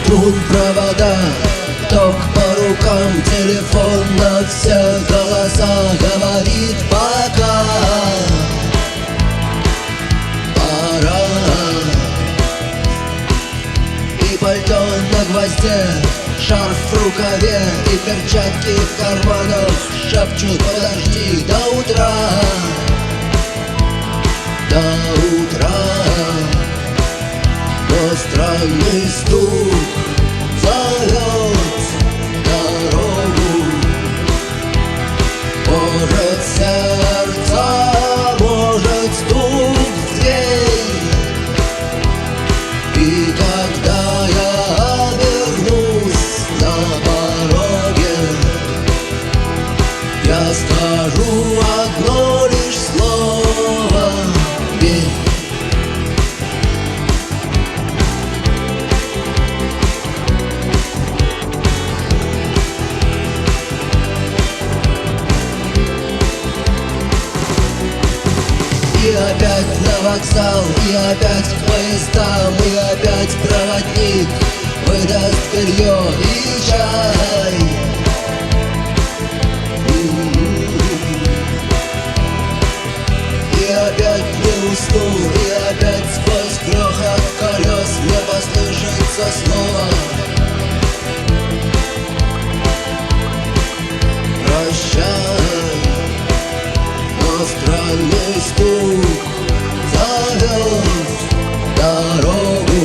струн провода, ток по рукам, телефон на все голоса говорит пока. Пора. И пальто на гвозде, шарф в рукаве и перчатки в карманах шепчут: подожди до утра. До утра. Но странный стук зовет дорогу. Может, сердце, может, стук в дверь. И когда я вернусь на пороге, я скажу одно лишь слово: верь. И опять на вокзал, и опять к поездам, и опять проводник выдаст белье и чай. И опять не усну, и опять сквозь грохот колес мне послышится снова: прощай. Но странный стук зовет дорогу.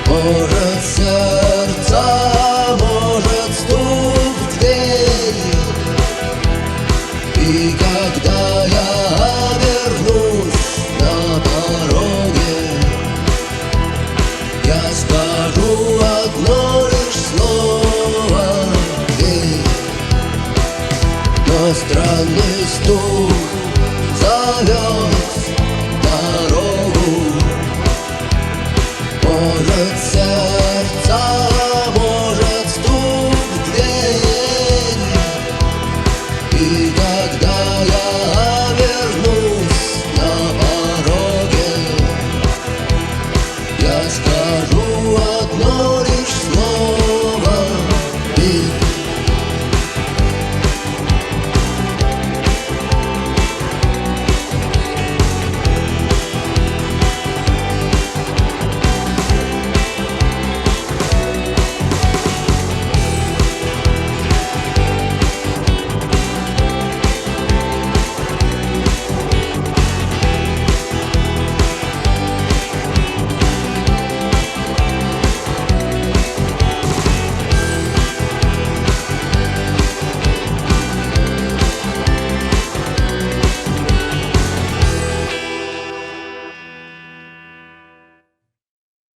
Может, сердце, может, стук в дверь. И когда я вернусь на пороге, я скажу одно лишь слово: верь. Но странный стук зовет